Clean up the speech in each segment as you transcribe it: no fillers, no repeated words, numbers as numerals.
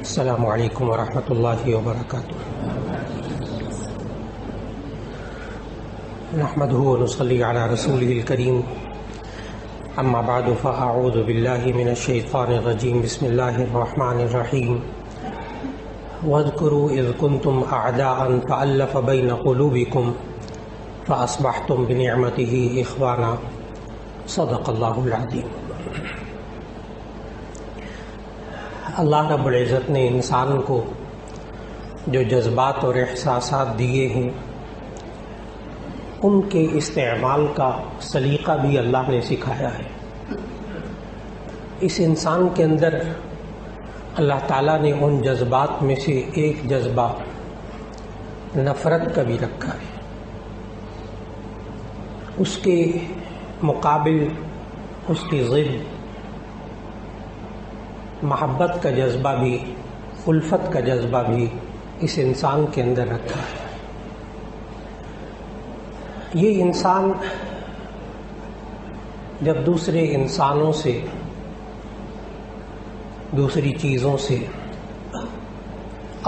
السلام علیکم ورحمۃ اللہ وبرکاتہ۔ نحمده ونصلي على رسوله الكريم، اما بعد فاعوذ باللہ من الشیطان الرجیم، بسم اللہ الرحمن الرحیم۔ واذکروا اذ کنتم اعداء فألف بین قلوبکم فاصبحتم بنعمته اخوانا، صدق اللہ العظیم۔ اللہ رب العزت نے انسان کو جو جذبات اور احساسات دیے ہیں ان کے استعمال کا سلیقہ بھی اللہ نے سکھایا ہے۔ اس انسان کے اندر اللہ تعالیٰ نے ان جذبات میں سے ایک جذبہ نفرت کا بھی رکھا ہے، اس کے مقابل اس کی ضد محبت کا جذبہ بھی، الفت کا جذبہ بھی اس انسان کے اندر رکھا ہے۔ یہ انسان جب دوسرے انسانوں سے، دوسری چیزوں سے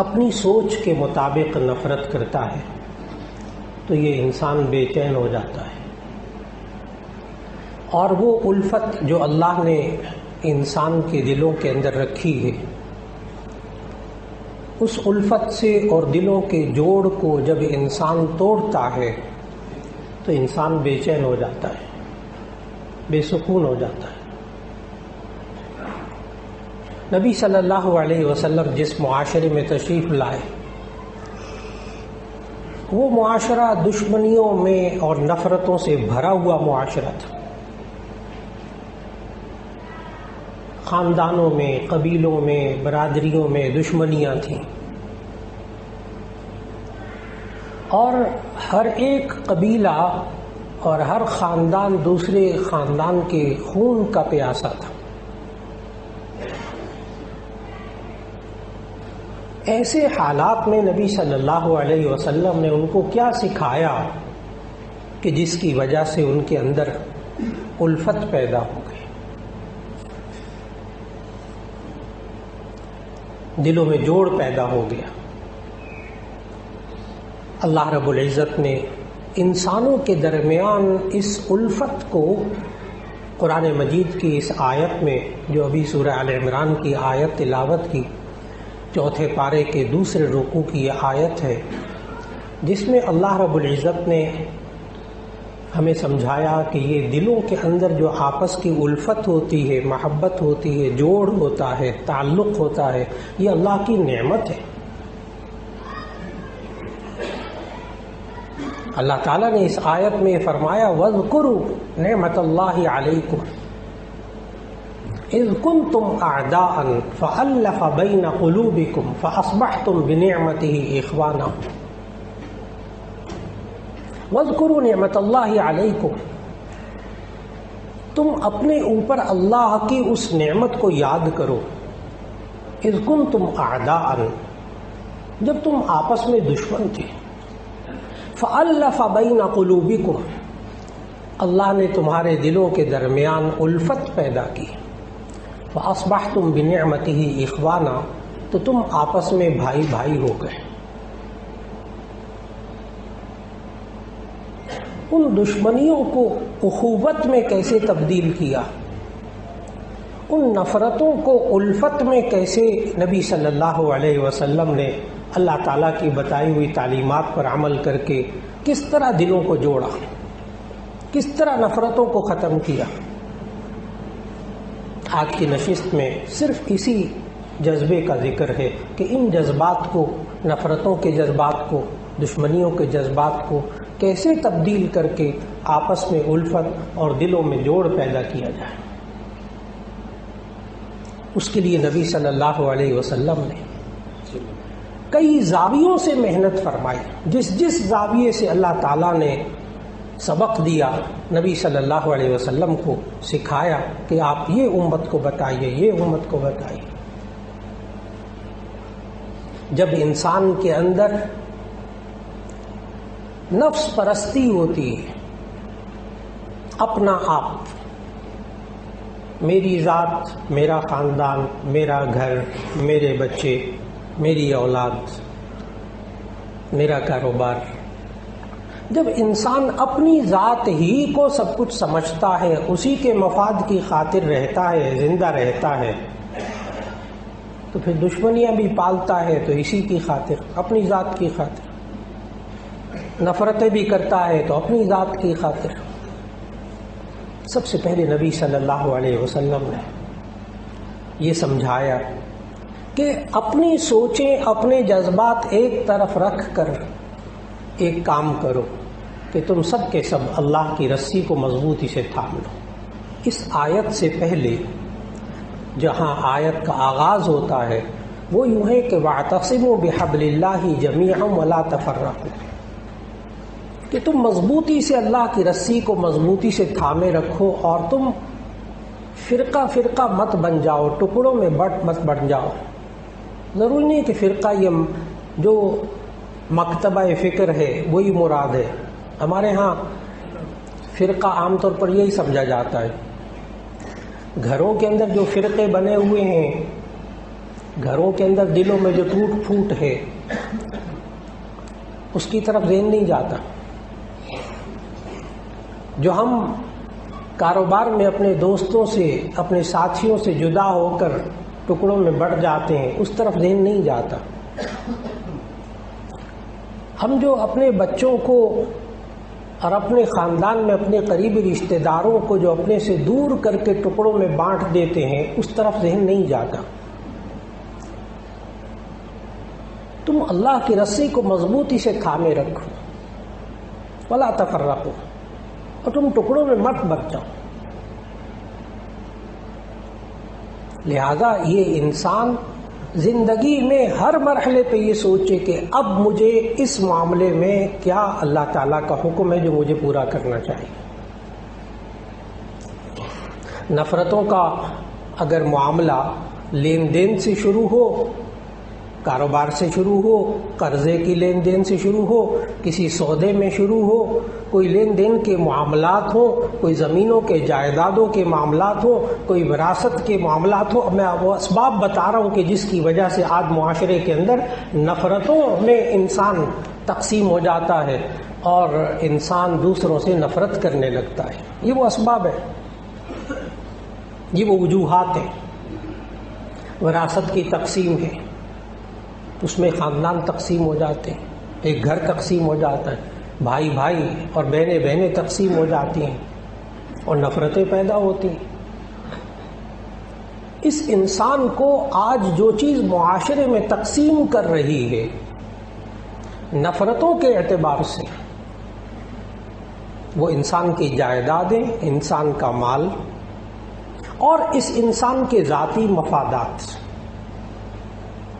اپنی سوچ کے مطابق نفرت کرتا ہے تو یہ انسان بے چین ہو جاتا ہے، اور وہ الفت جو اللہ نے انسان کے دلوں کے اندر رکھی ہے، اس الفت سے اور دلوں کے جوڑ کو جب انسان توڑتا ہے تو انسان بے چین ہو جاتا ہے، بے سکون ہو جاتا ہے۔ نبی صلی اللہ علیہ وسلم جس معاشرے میں تشریف لائے وہ معاشرہ دشمنیوں میں اور نفرتوں سے بھرا ہوا معاشرہ تھا۔ خاندانوں میں، قبیلوں میں، برادریوں میں دشمنیاں تھیں، اور ہر ایک قبیلہ اور ہر خاندان دوسرے خاندان کے خون کا پیاسا تھا۔ ایسے حالات میں نبی صلی اللہ علیہ وسلم نے ان کو کیا سکھایا کہ جس کی وجہ سے ان کے اندر الفت پیدا ہو گئی، دلوں میں جوڑ پیدا ہو گیا۔ اللہ رب العزت نے انسانوں کے درمیان اس الفت کو قرآن مجید کی اس آیت میں، جو ابھی سورہ آل عمران کی آیت تلاوت کی، چوتھے پارے کے دوسرے رکوع کی یہ آیت ہے، جس میں اللہ رب العزت نے ہمیں سمجھایا کہ یہ دلوں کے اندر جو آپس کی الفت ہوتی ہے، محبت ہوتی ہے، جوڑ ہوتا ہے، تعلق ہوتا ہے، یہ اللہ کی نعمت ہے۔ اللہ تعالیٰ نے اس آیت میں فرمایا وَاذْكُرُوا نِعْمَةَ اللَّهِ عَلَيْكُمْ اِذْ كُنْتُمْ أَعْدَاءً فَأَلَّفَ بَيْنَ قُلُوبِكُمْ فَأَصْبَحْتُمْ بِنِعْمَتِهِ إِخْوَانًا۔ وَاذْكُرُوا نِعْمَةَ اللَّهِ عَلَيْكُمْ، تم اپنے اوپر اللہ کی اس نعمت کو یاد کرو، اِذْ كُنْتُمْ أَعْدَاءً، جب تم آپس میں دشمن تھے، فَأَلَّفَ بَيْنَ قُلُوبِكُمْ، اللہ نے تمہارے دلوں کے درمیان الفت پیدا کی، فَأَصْبَحْتُمْ بِنِعْمَتِهِ إِخْوَانًا، تو تم آپس میں بھائی بھائی ہو گئے۔ ان دشمنیوں کو اخوت میں کیسے تبدیل کیا، ان نفرتوں کو الفت میں کیسے نبی صلی اللہ علیہ وسلم نے اللہ تعالیٰ کی بتائی ہوئی تعلیمات پر عمل کر کے کس طرح دلوں کو جوڑا، کس طرح نفرتوں کو ختم کیا۔ آج کی نشست میں صرف اسی جذبے کا ذکر ہے کہ ان جذبات کو، نفرتوں کے جذبات کو، دشمنیوں کے جذبات کو کیسے تبدیل کر کے آپس میں الفت اور دلوں میں جوڑ پیدا کیا جائے۔ اس کے لیے نبی صلی اللہ علیہ وسلم نے کئی زاویوں سے محنت فرمائی۔ جس زاویے سے اللہ تعالیٰ نے سبق دیا، نبی صلی اللہ علیہ وسلم کو سکھایا کہ آپ یہ امت کو بتائیے، یہ امت کو بتائیے۔ جب انسان کے اندر نفس پرستی ہوتی ہے، اپنا آپ، میری ذات، میرا خاندان، میرا گھر، میرے بچے، میری اولاد، میرا کاروبار۔ جب انسان اپنی ذات ہی کو سب کچھ سمجھتا ہے، اسی کے مفاد کی خاطر رہتا ہے، زندہ رہتا ہے، تو پھر دشمنیاں بھی پالتا ہے تو اسی کی خاطر، اپنی ذات کی خاطر۔ نفرتیں بھی کرتا ہے تو اپنی ذات کی خاطر۔ سب سے پہلے نبی صلی اللہ علیہ وسلم نے یہ سمجھایا کہ اپنی سوچیں، اپنے جذبات ایک طرف رکھ کر ایک کام کرو کہ تم سب کے سب اللہ کی رسی کو مضبوطی سے تھام لو۔ اس آیت سے پہلے جہاں آیت کا آغاز ہوتا ہے وہ یوں ہے کہ وَاعْتَصِمُوا بِحَبْلِ اللَّهِ جَمِيعًا وَلَا تَفَرَّقُوا، کہ تم مضبوطی سے اللہ کی رسی کو مضبوطی سے تھامے رکھو اور تم فرقہ فرقہ مت بن جاؤ، ٹکڑوں میں مت بن جاؤ۔ ضروری نہیں کہ فرقہ یہ جو مکتبہ فکر ہے وہی مراد ہے۔ ہمارے ہاں فرقہ عام طور پر یہی سمجھا جاتا ہے۔ گھروں کے اندر جو فرقے بنے ہوئے ہیں، گھروں کے اندر دلوں میں جو ٹوٹ پھوٹ ہے، اس کی طرف ذہن نہیں جاتا۔ جو ہم کاروبار میں اپنے دوستوں سے، اپنے ساتھیوں سے جدا ہو کر ٹکڑوں میں بٹ جاتے ہیں، اس طرف ذہن نہیں جاتا۔ ہم جو اپنے بچوں کو اور اپنے خاندان میں اپنے قریبی رشتہ داروں کو جو اپنے سے دور کر کے ٹکڑوں میں بانٹ دیتے ہیں، اس طرف ذہن نہیں جاتا۔ تم اللہ کی رسی کو مضبوطی سے تھامے رکھو، ولا تفرقوا، اور تم ٹکڑوں میں مت بٹ جاؤ۔ لہذا یہ انسان زندگی میں ہر مرحلے پہ یہ سوچے کہ اب مجھے اس معاملے میں کیا اللہ تعالیٰ کا حکم ہے جو مجھے پورا کرنا چاہیے۔ نفرتوں کا اگر معاملہ لین دین سے شروع ہو، کاروبار سے شروع ہو، قرضے کی لین دین سے شروع ہو، کسی سودے میں شروع ہو، کوئی لین دین کے معاملات ہوں، کوئی زمینوں کے جائیدادوں کے معاملات ہوں، کوئی وراثت کے معاملات ہوں، میں وہ اسباب بتا رہا ہوں کہ جس کی وجہ سے آج معاشرے کے اندر نفرتوں میں انسان تقسیم ہو جاتا ہے اور انسان دوسروں سے نفرت کرنے لگتا ہے۔ یہ وہ اسباب ہے، یہ وہ وجوہات ہیں۔ وراثت کی تقسیم ہے، اس میں خاندان تقسیم ہو جاتے ہیں، ایک گھر تقسیم ہو جاتا ہے، بھائی بھائی اور بہنیں بہنیں تقسیم ہو جاتی ہیں اور نفرتیں پیدا ہوتی ہیں۔ اس انسان کو آج جو چیز معاشرے میں تقسیم کر رہی ہے نفرتوں کے اعتبار سے، وہ انسان کی جائیدادیں، انسان کا مال اور اس انسان کے ذاتی مفادات۔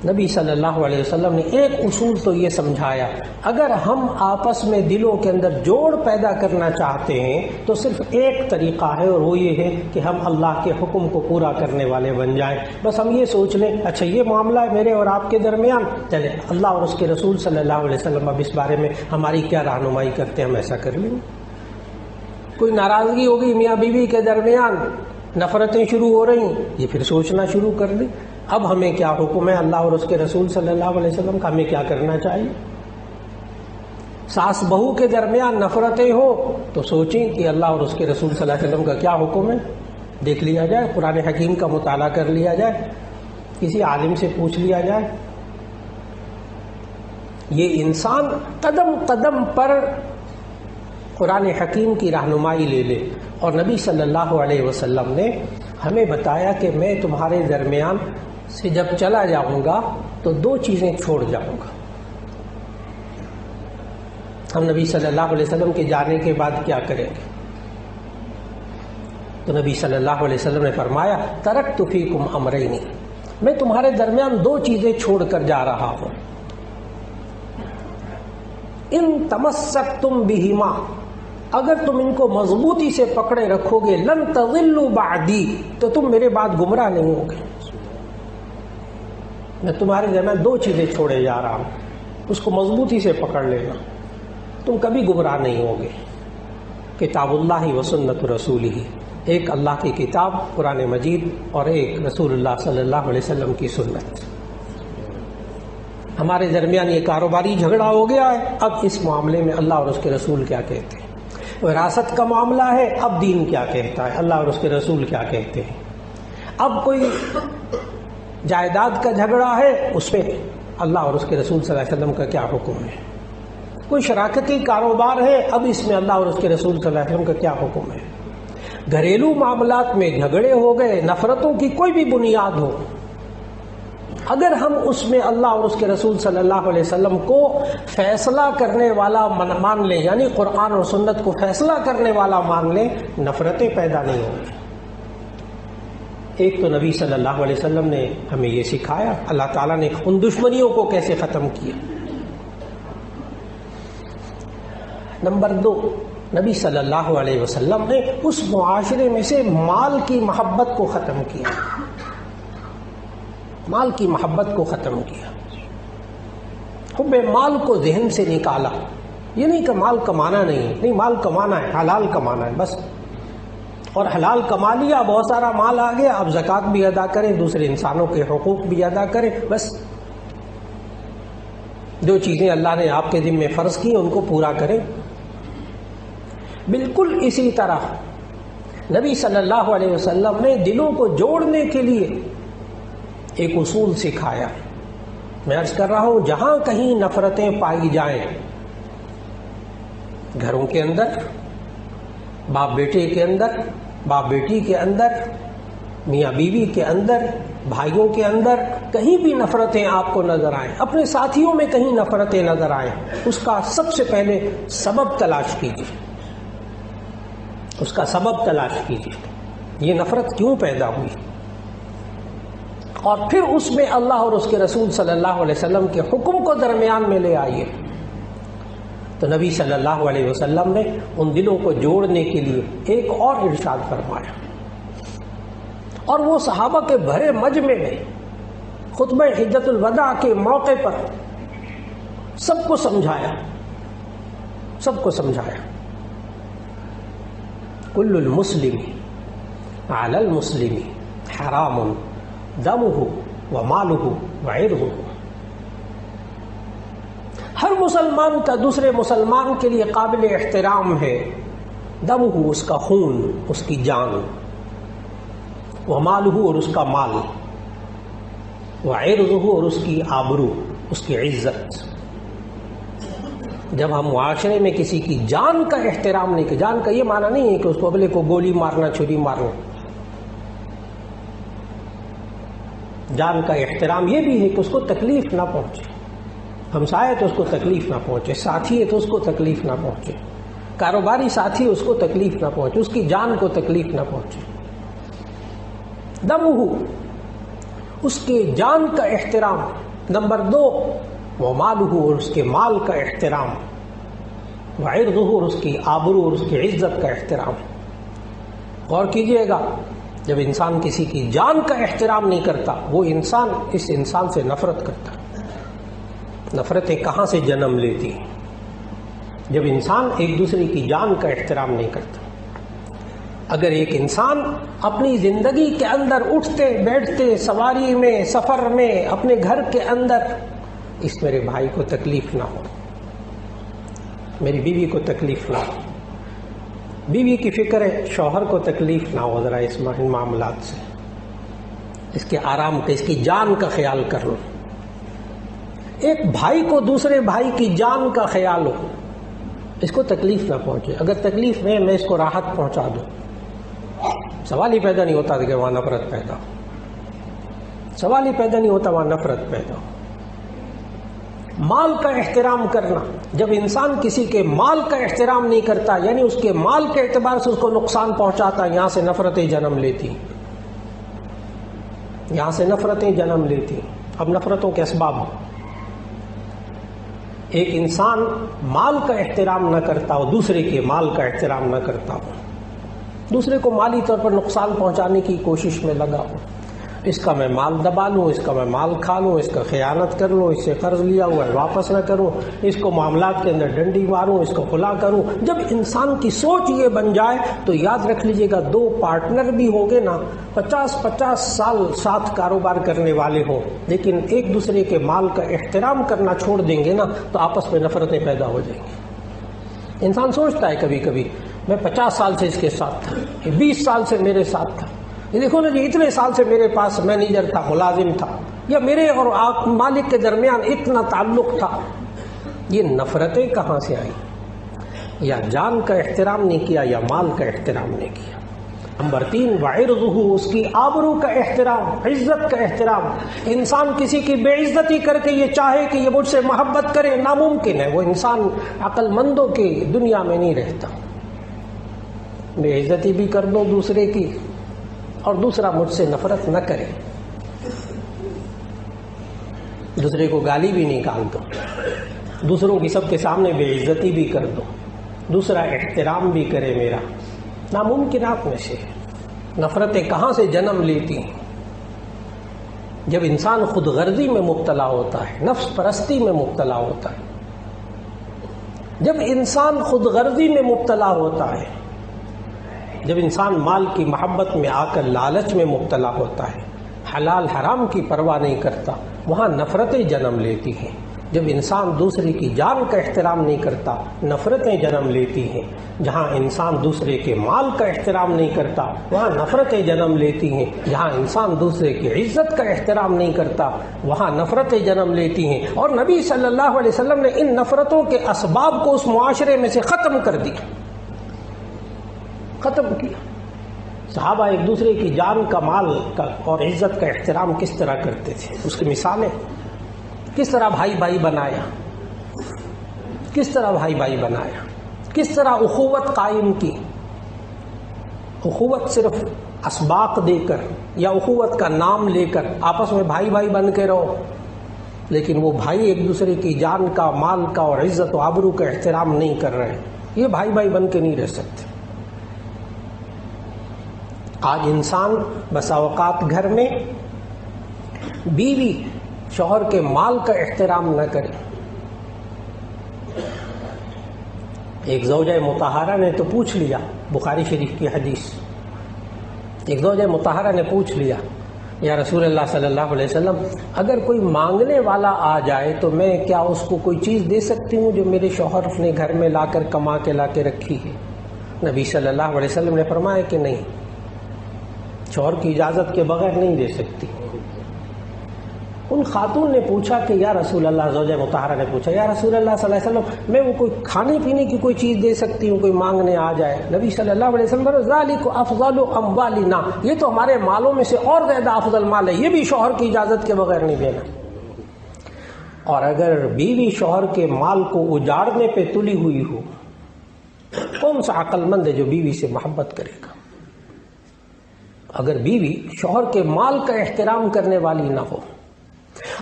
نبی صلی اللہ علیہ وسلم نے ایک اصول تو یہ سمجھایا، اگر ہم آپس میں دلوں کے اندر جوڑ پیدا کرنا چاہتے ہیں تو صرف ایک طریقہ ہے، اور وہ یہ ہے کہ ہم اللہ کے حکم کو پورا کرنے والے بن جائیں۔ بس ہم یہ سوچ لیں اچھا یہ معاملہ ہے میرے اور آپ کے درمیان، چلے اللہ اور اس کے رسول صلی اللہ علیہ وسلم اب اس بارے میں ہماری کیا رہنمائی کرتے ہیں، ہم ایسا کر لیں۔ کوئی ناراضگی ہوگی میاں بیوی کے درمیان، نفرتیں شروع ہو رہی ہیں، یہ پھر سوچنا شروع کر دیں اب ہمیں کیا حکم ہے اللہ اور اس کے رسول صلی اللہ علیہ وسلم کا، ہمیں کیا کرنا چاہیے۔ ساس بہو کے درمیان نفرتیں ہوں تو سوچیں کہ اللہ اور اس کے رسول صلی اللہ علیہ وسلم کا کیا حکم ہے، دیکھ لیا جائے، قرآن حکیم کا مطالعہ کر لیا جائے، کسی عالم سے پوچھ لیا جائے۔ یہ انسان قدم قدم پر قرآن حکیم کی رہنمائی لے لے، اور نبی صلی اللہ علیہ وسلم نے ہمیں بتایا کہ میں تمہارے درمیان سے جب چلا جاؤں گا تو دو چیزیں چھوڑ جاؤں گا۔ ہم نبی صلی اللہ علیہ وسلم کے جانے کے بعد کیا کریں گے؟ تو نبی صلی اللہ علیہ وسلم نے فرمایا ترکت فیکم امرین، میں تمہارے درمیان دو چیزیں چھوڑ کر جا رہا ہوں، ان تمسکتم بہما، اگر تم ان کو مضبوطی سے پکڑے رکھو گے، لن تضلوا بعدی، تو تم میرے بعد گمراہ نہیں ہوگے۔ میں تمہارے درمیان دو چیزیں چھوڑے جا رہا ہوں، اس کو مضبوطی سے پکڑ لینا، تم کبھی گمراہ نہیں ہوگے، کتاب اللہ و سنت رسولہ، ایک اللہ کی کتاب قرآن مجید اور ایک رسول اللہ صلی اللہ علیہ وسلم کی سنت۔ ہمارے درمیان یہ کاروباری جھگڑا ہو گیا ہے، اب اس معاملے میں اللہ اور اس کے رسول کیا کہتے ہیں۔ وراثت کا معاملہ ہے، اب دین کیا کہتا ہے، اللہ اور اس کے رسول کیا کہتے ہیں۔ اب کوئی جائیداد کا جھگڑا ہے، اس میں اللہ اور اس کے رسول صلی اللہ علیہ وسلم کا کیا حکم ہے۔ کوئی شراکتی کاروبار ہے، اب اس میں اللہ اور اس کے رسول صلی اللہ علیہ وسلم کا کیا حکم ہے۔ گھریلو معاملات میں جھگڑے ہو گئے، نفرتوں کی کوئی بھی بنیاد ہو، اگر ہم اس میں اللہ اور اس کے رسول صلی اللہ علیہ وسلم کو فیصلہ کرنے والا مان لیں، یعنی قرآن اور سنت کو فیصلہ کرنے والا مان لیں، نفرتیں پیدا نہیں ہوں گی۔ ایک تو نبی صلی اللہ علیہ وسلم نے ہمیں یہ سکھایا، اللہ تعالیٰ نے ان دشمنیوں کو کیسے ختم کیا۔ نمبر 2، نبی صلی اللہ علیہ وسلم نے اس معاشرے میں سے مال کی محبت کو ختم کیا، مال کی محبت کو ختم کیا، حب مال کو ذہن سے نکالا۔ یہ نہیں کہ مال کمانا نہیں، مال کمانا ہے، حلال کمانا ہے بس، اور حلال کما لیا، بہت سارا مال آ گیا، اب زکوٰۃ بھی ادا کریں، دوسرے انسانوں کے حقوق بھی ادا کریں، بس جو چیزیں اللہ نے آپ کے ذمہ فرض کی ان کو پورا کریں۔ بالکل اسی طرح نبی صلی اللہ علیہ وسلم نے دلوں کو جوڑنے کے لیے ایک اصول سکھایا۔ میں عرض کر رہا ہوں، جہاں کہیں نفرتیں پائی جائیں، گھروں کے اندر، باپ بیٹے کے اندر، باپ بیٹی کے اندر، میاں بیوی کے اندر، بھائیوں کے اندر، کہیں بھی نفرتیں آپ کو نظر آئیں، اپنے ساتھیوں میں کہیں نفرتیں نظر آئیں، اس کا سب سے پہلے سبب تلاش کیجیے، اس کا سبب تلاش کیجیے، یہ نفرت کیوں پیدا ہوئی، اور پھر اس میں اللہ اور اس کے رسول صلی اللہ علیہ وسلم کے حکم کو درمیان میں لے آئیے۔ تو نبی صلی اللہ علیہ وسلم نے ان دلوں کو جوڑنے کے لیے ایک اور ارشاد فرمایا، اور وہ صحابہ کے بھرے مجمع میں خطبہ حجۃ الوداع کے موقع پر سب کو سمجھایا، سب کو سمجھایا۔ کل المسلم علی المسلم حرام دمہ ومالہ وعرضہ، ہر مسلمان کا دوسرے مسلمان کے لیے قابل احترام ہے، دمہ اس کا خون، اس کی جان، ومالہ اور اس کا مال، وعرضہ اور اس کی آبرو، اس کی عزت۔ جب ہم معاشرے میں کسی کی جان کا احترام نہیں، کہ جان کا یہ معنی نہیں ہے کہ اس کو اگلے کو گولی مارنا، چھری مارنا، جان کا احترام یہ بھی ہے کہ اس کو تکلیف نہ پہنچے، ہمسائے تو اس کو تکلیف نہ پہنچے، ساتھی ہے تو اس کو تکلیف نہ پہنچے، کاروباری ساتھی اس کو تکلیف نہ پہنچے، اس کی جان کو تکلیف نہ پہنچے۔ دمہ اس کے جان کا احترام، نمبر 2 ومالہ اور اس کے مال کا احترام، وعرضہ اور اس کی آبرو اور اس کی عزت کا احترام۔ غور کیجئے گا، جب انسان کسی کی جان کا احترام نہیں کرتا، وہ انسان اس انسان سے نفرت کرتا۔ نفرتیں کہاں سے جنم لیتی ہیں؟ جب انسان ایک دوسرے کی جان کا احترام نہیں کرتا۔ اگر ایک انسان اپنی زندگی کے اندر اٹھتے بیٹھتے، سواری میں، سفر میں، اپنے گھر کے اندر، اس میرے بھائی کو تکلیف نہ ہو، میری بیوی کو تکلیف نہ ہو، بیوی کی فکر ہے شوہر کو تکلیف نہ ہو، ذرا اس معاملات سے، اس کے آرام کا، اس کی جان کا خیال کر لو۔ ایک بھائی کو دوسرے بھائی کی جان کا خیال ہو، اس کو تکلیف نہ پہنچے، اگر تکلیف میں اس کو راحت پہنچا دوں، سوال ہی پیدا نہیں ہوتا کہ وہاں نفرت پیدا ہو، سوال ہی پیدا نہیں ہوتا وہاں نفرت پیدا ہو۔ مال کا احترام کرنا، جب انسان کسی کے مال کا احترام نہیں کرتا، یعنی اس کے مال کے اعتبار سے اس کو نقصان پہنچاتا، یہاں سے نفرتیں جنم لیتی، یہاں سے نفرتیں جنم لیتی۔ اب نفرتوں کے اسباب، ایک انسان مال کا احترام نہ کرتا ہو، دوسرے کے مال کا احترام نہ کرتا ہو، دوسرے کو مالی طور پر نقصان پہنچانے کی کوشش میں لگا ہو، اس کا میں مال دبا لوں، اس کا میں مال کھا لوں، اس کا خیانت کر لوں، اس سے قرض لیا ہوا ہے واپس نہ کروں، اس کو معاملات کے اندر ڈنڈی ماروں، اس کو کھلا کروں۔ جب انسان کی سوچ یہ بن جائے تو یاد رکھ لیجئے گا، دو پارٹنر بھی ہوں گے نا، 50 سال ساتھ کاروبار کرنے والے ہوں، لیکن ایک دوسرے کے مال کا احترام کرنا چھوڑ دیں گے نا تو آپس میں نفرتیں پیدا ہو جائیں گی۔ انسان سوچتا ہے کبھی کبھی میں 50 سال سے اس کے ساتھ تھا، یہ 20 سال سے میرے ساتھ تھا، یہ دیکھو نا جی اتنے سال سے میرے پاس مینیجر تھا، ملازم تھا، یا میرے اور مالک کے درمیان اتنا تعلق تھا۔ یہ نفرتیں کہاں سے آئیں؟ یا جان کا احترام نہیں کیا یا مال کا احترام نہیں کیا۔ نمبر 3 وعرضہ، اس کی آبرو کا احترام، عزت کا احترام۔ انسان کسی کی بے عزتی کر کے یہ چاہے کہ یہ مجھ سے محبت کرے، ناممکن ہے، وہ انسان عقل مندوں کی دنیا میں نہیں رہتا۔ بے عزتی بھی کر دو دوسرے کی اور دوسرا مجھ سے نفرت نہ کرے، دوسرے کو گالی بھی نکال دو، دوسروں کی سب کے سامنے بے عزتی بھی کر دو، دوسرا احترام بھی کرے میرا، ناممکنات میں سے۔ نفرتیں کہاں سے جنم لیتی ہیں؟ جب انسان خود غرضی میں مبتلا ہوتا ہے، نفس پرستی میں مبتلا ہوتا ہے، جب انسان خود غرضی میں مبتلا ہوتا ہے، جب انسان مال کی محبت میں آ کر لالچ میں مبتلا ہوتا ہے، حلال حرام کی پرواہ نہیں کرتا، وہاں نفرتیں جنم لیتی ہیں۔ جب انسان دوسرے کی جان کا احترام نہیں کرتا، نفرتیں جنم لیتی ہیں۔ جہاں انسان دوسرے کے مال کا احترام نہیں کرتا، وہاں نفرتیں جنم لیتی ہیں۔ جہاں انسان دوسرے کی عزت کا احترام نہیں کرتا، وہاں نفرتیں جنم لیتی ہیں۔ اور نبی صلی اللہ علیہ وسلم نے ان نفرتوں کے اسباب کو اس معاشرے میں سے ختم کر دیا، ختم کیا۔ صحابہ ایک دوسرے کی جان کا، مال کا اور عزت کا احترام کس طرح کرتے تھے، اس کی مثالیں، کس طرح بھائی بھائی بنایا، کس طرح بھائی بھائی بنایا، کس طرح اخوت قائم کی۔ اخوت صرف اسباق دے کر یا اخوت کا نام لے کر آپس میں بھائی بھائی بن کے رہو، لیکن وہ بھائی ایک دوسرے کی جان کا، مال کا اور عزت و آبرو کا احترام نہیں کر رہے، یہ بھائی بھائی بن کے نہیں رہ سکتے۔ آج انسان بسا اوقات گھر میں بیوی شوہر کے مال کا احترام نہ کرے۔ ایک زوجہ مطہرہ نے تو پوچھ لیا، بخاری شریف کی حدیث، ایک زوجہ مطہرہ نے پوچھ لیا، یا رسول اللہ صلی اللہ علیہ وسلم، اگر کوئی مانگنے والا آ جائے تو میں کیا اس کو کوئی چیز دے سکتی ہوں جو میرے شوہر نے گھر میں لا کر کما کے لا کے رکھی ہے؟ نبی صلی اللہ علیہ وسلم نے فرمایا کہ نہیں، شوہر کی اجازت کے بغیر نہیں دے سکتی۔ ان خاتون نے پوچھا کہ یا رسول اللہ، زوجہ مطہرہ نے پوچھا، یا رسول اللہ صلی اللہ علیہ وسلم، میں وہ کوئی کھانے پینے کی کوئی چیز دے سکتی ہوں کوئی مانگنے آ جائے؟ نبی صلی اللہ علیہ وسلم ذالک افضل اموالنا، یہ تو ہمارے مالوں میں سے اور زیادہ افضل مال ہے، یہ بھی شوہر کی اجازت کے بغیر نہیں دینا۔ اور اگر بیوی شوہر کے مال کو اجاڑنے پہ تلی ہوئی ہو، کون سا عقل مند ہے جو بیوی سے محبت کرے گا؟ اگر بیوی شوہر کے مال کا احترام کرنے والی نہ ہو،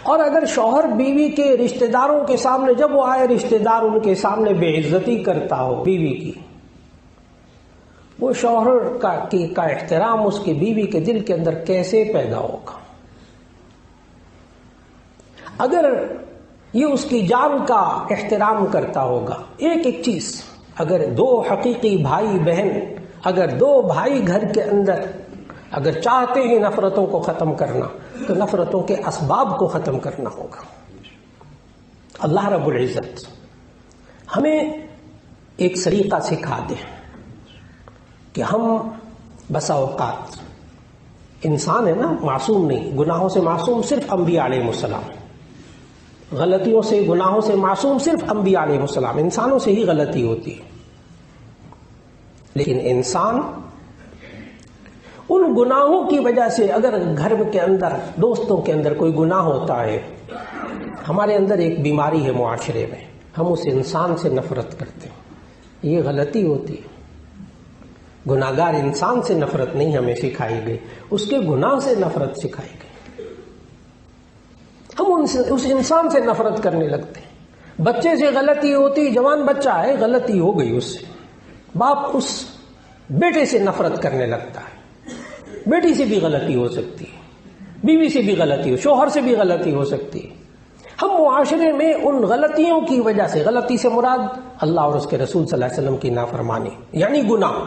اور اگر شوہر بیوی کے رشتہ داروں کے سامنے، جب وہ آئے رشتہ دار ان کے سامنے بے عزتی کرتا ہو بیوی کی، وہ شوہر کا احترام اس کی بیوی کے دل کے اندر کیسے پیدا ہوگا؟ اگر یہ اس کی جان کا احترام کرتا ہوگا، ایک ایک چیز، اگر دو حقیقی بھائی بہن، اگر دو بھائی گھر کے اندر اگر چاہتے ہیں نفرتوں کو ختم کرنا تو نفرتوں کے اسباب کو ختم کرنا ہوگا۔ اللہ رب العزت ہمیں ایک طریقہ سکھا دے کہ ہم بسا اوقات، انسان ہے نا، معصوم نہیں، گناہوں سے معصوم صرف انبیاء علیہ السلام، غلطیوں سے، گناہوں سے معصوم صرف انبیاء علیہ السلام، انسانوں سے ہی غلطی ہوتی ہے، لیکن انسان ان گناہوں کی وجہ سے، اگر گھر کے اندر، دوستوں کے اندر کوئی گناہ ہوتا ہے، ہمارے اندر ایک بیماری ہے معاشرے میں، ہم اس انسان سے نفرت کرتے ہیں، یہ غلطی ہوتی ہے۔ گناہگار انسان سے نفرت نہیں ہمیں سکھائی گئی، اس کے گناہ سے نفرت سکھائی گئی۔ ہم اس انسان سے نفرت کرنے لگتے ہیں۔ بچے سے غلطی ہوتی، جوان بچہ ہے، غلطی ہو گئی اس سے، باپ اس بیٹے سے نفرت کرنے لگتا ہے، بیٹی سے بھی غلطی ہو سکتی ہے، بیوی سے بھی غلطی ہو، شوہر سے بھی غلطی ہو سکتی ہے۔ ہم معاشرے میں ان غلطیوں کی وجہ سے، غلطی سے مراد اللہ اور اس کے رسول صلی اللہ علیہ وسلم کی نافرمانی یعنی گناہ،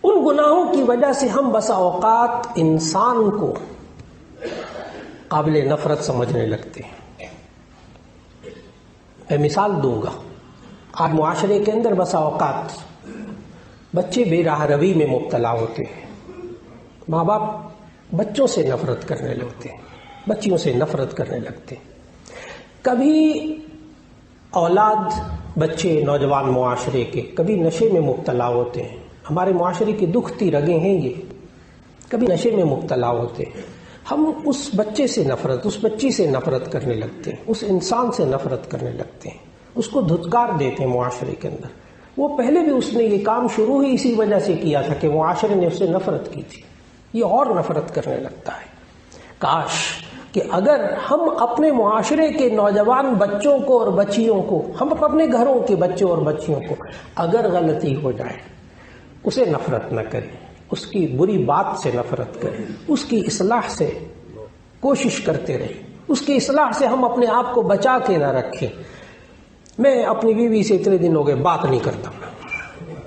ان گناہوں کی وجہ سے ہم بسا اوقات انسان کو قابل نفرت سمجھنے لگتے ہیں۔ میں مثال دوں گا، آج معاشرے کے اندر بسا اوقات بچے بے راہ روی میں مبتلا ہوتے ہیں، ماں باپ بچوں سے نفرت کرنے لگتے ہیں، بچیوں سے نفرت کرنے لگتے ہیں۔ کبھی اولاد، بچے، نوجوان معاشرے کے کبھی نشے میں مبتلا ہوتے ہیں، ہمارے معاشرے کی دکھتی رگیں ہیں یہ، کبھی نشے میں مبتلا ہوتے ہیں، ہم اس بچے سے نفرت، اس بچی سے نفرت کرنے لگتے ہیں، اس انسان سے نفرت کرنے لگتے ہیں، اس کو دھتکار دیتے ہیں معاشرے کے اندر۔ وہ پہلے بھی اس نے یہ کام شروع ہی اسی وجہ سے کیا تھا کہ معاشرے نے اس سے نفرت کی تھی، یہ اور نفرت کرنے لگتا ہے۔ کاش کہ اگر ہم اپنے معاشرے کے نوجوان بچوں کو اور بچیوں کو، ہم اپنے گھروں کے بچوں اور بچیوں کو اگر غلطی ہو جائے اسے نفرت نہ کریں، اس کی بری بات سے نفرت کریں، اس کی اصلاح سے کوشش کرتے رہیں، اس کی اصلاح سے ہم اپنے آپ کو بچا کے نہ رکھیں۔ میں اپنی بیوی سے اتنے دن ہو گئے بات نہیں کرتا،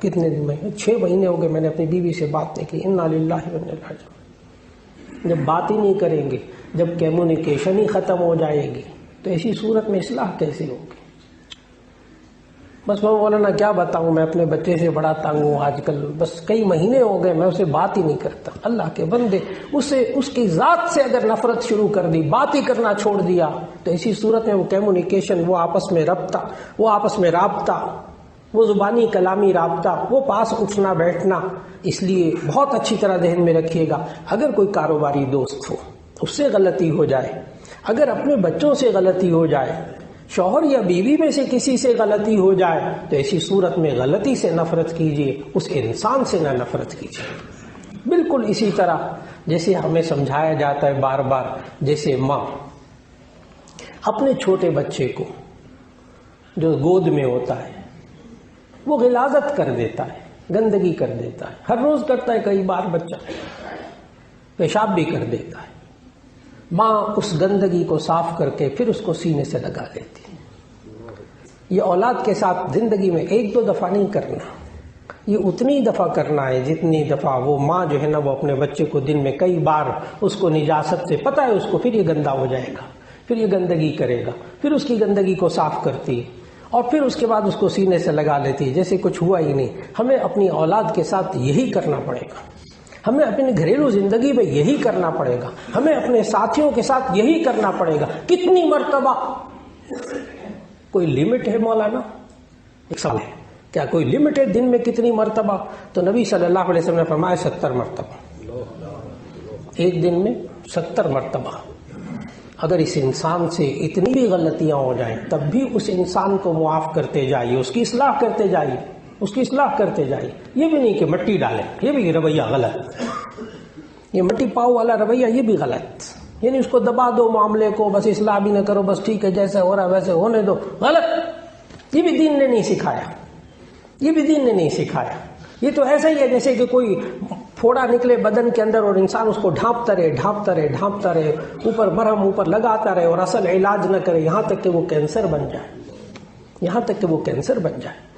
کتنے دن میں 6 مہینے ہو گئے میں نے اپنی بیوی سے بات نہیں کی، انا للہ و انا الیہ راجعون۔ جب بات ہی نہیں کریں گے، جب کمیونیکیشن ہی ختم ہو جائے گی تو ایسی صورت میں اصلاح کیسے ہوگی؟ بس میں مولانا کیا بتاؤں، میں اپنے بچے سے بڑا تنگ ہوں آج کل، بس کئی مہینے ہو گئے میں اسے بات ہی نہیں کرتا۔ اللہ کے بندے، اس کی ذات سے اگر نفرت شروع کر دی، بات ہی کرنا چھوڑ دیا تو ایسی صورت میں وہ کمیونیکیشن، وہ آپس میں رابطہ، وہ زبانی کلامی رابطہ، وہ پاس اٹھنا بیٹھنا، اس لیے بہت اچھی طرح ذہن میں رکھیے گا، اگر کوئی کاروباری دوست ہو اس سے غلطی ہو جائے، اگر اپنے بچوں سے غلطی ہو جائے، شوہر یا بیوی میں سے کسی سے غلطی ہو جائے تو ایسی صورت میں غلطی سے نفرت کیجیے، اس انسان سے نہ نفرت کیجیے۔ بالکل اسی طرح جیسے ہمیں سمجھایا جاتا ہے بار بار، جیسے ماں اپنے چھوٹے بچے کو جو گود میں ہوتا ہے وہ غلاظت کر دیتا ہے، گندگی کر دیتا ہے، ہر روز کرتا ہے، کئی بار بچہ پیشاب بھی کر دیتا ہے، ماں اس گندگی کو صاف کر کے پھر اس کو سینے سے لگا لیتی ہے۔ یہ اولاد کے ساتھ زندگی میں 1-2 دفعہ نہیں کرنا، یہ اتنی دفعہ کرنا ہے جتنی دفعہ وہ ماں جو ہے نا وہ اپنے بچے کو دن میں کئی بار اس کو نجاست سے پتہ ہے اس کو پھر یہ گندا ہو جائے گا، پھر یہ گندگی کرے گا، پھر اس کی گندگی کو صاف کرتی ہے اور پھر اس کے بعد اس کو سینے سے لگا لیتی ہے جیسے کچھ ہوا ہی نہیں۔ ہمیں اپنی اولاد کے ساتھ یہی کرنا پڑے گا، ہمیں اپنی گھریلو زندگی میں یہی کرنا پڑے گا، ہمیں اپنے ساتھیوں کے ساتھ یہی کرنا پڑے گا۔ کتنی مرتبہ، کوئی لمٹ ہے مولانا؟ ایک سوال ہے، کیا کوئی لمٹ ہے دن میں کتنی مرتبہ؟ تو نبی صلی اللہ علیہ وسلم نے فرمایا 70 مرتبہ، ایک دن میں 70 مرتبہ۔ اگر اس انسان سے اتنی بھی غلطیاں ہو جائیں تب بھی اس انسان کو معاف کرتے جائیے، اس کی اصلاح کرتے جائیے، اس کی اصلاح کرتے جائیے۔ یہ بھی نہیں کہ مٹی ڈالیں، یہ بھی رویہ غلط، یہ مٹی پاؤ والا رویہ یہ بھی غلط، یعنی اس کو دبا دو معاملے کو، بس اصلاح بھی نہ کرو، بس ٹھیک ہے جیسے ہو رہا ہے ویسے ہونے دو، غلط۔ یہ بھی دین نے نہیں سکھایا، یہ بھی دین نے نہیں سکھایا۔ یہ تو ایسا ہی ہے جیسے کہ کوئی پھوڑا نکلے بدن کے اندر اور انسان اس کو ڈھانپتا رہے، اوپر مرہم اوپر لگاتا رہے اور اصل علاج نہ کرے، یہاں تک کہ وہ کینسر بن جائے،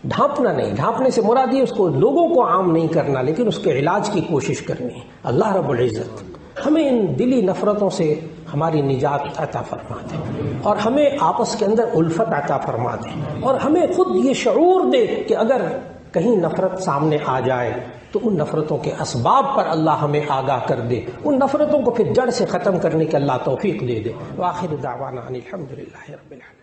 ڈھانپنا نہیں، ڈھانپنے سے مراد یہ اس کو لوگوں کو عام نہیں کرنا لیکن اس کے علاج کی کوشش کرنی ہے۔ اللہ رب العزت ہمیں ان دلی نفرتوں سے ہماری نجات عطا فرما دے اور ہمیں آپس کے اندر الفت عطا فرما دے اور ہمیں خود یہ شعور دے کہ اگر کہیں نفرت سامنے آ جائے تو ان نفرتوں کے اسباب پر اللہ ہمیں آگاہ کر دے، ان نفرتوں کو پھر جڑ سے ختم کرنے کے اللہ توفیق دے دے۔ وآخر دعوانا ان الحمد للہ رب العالمین۔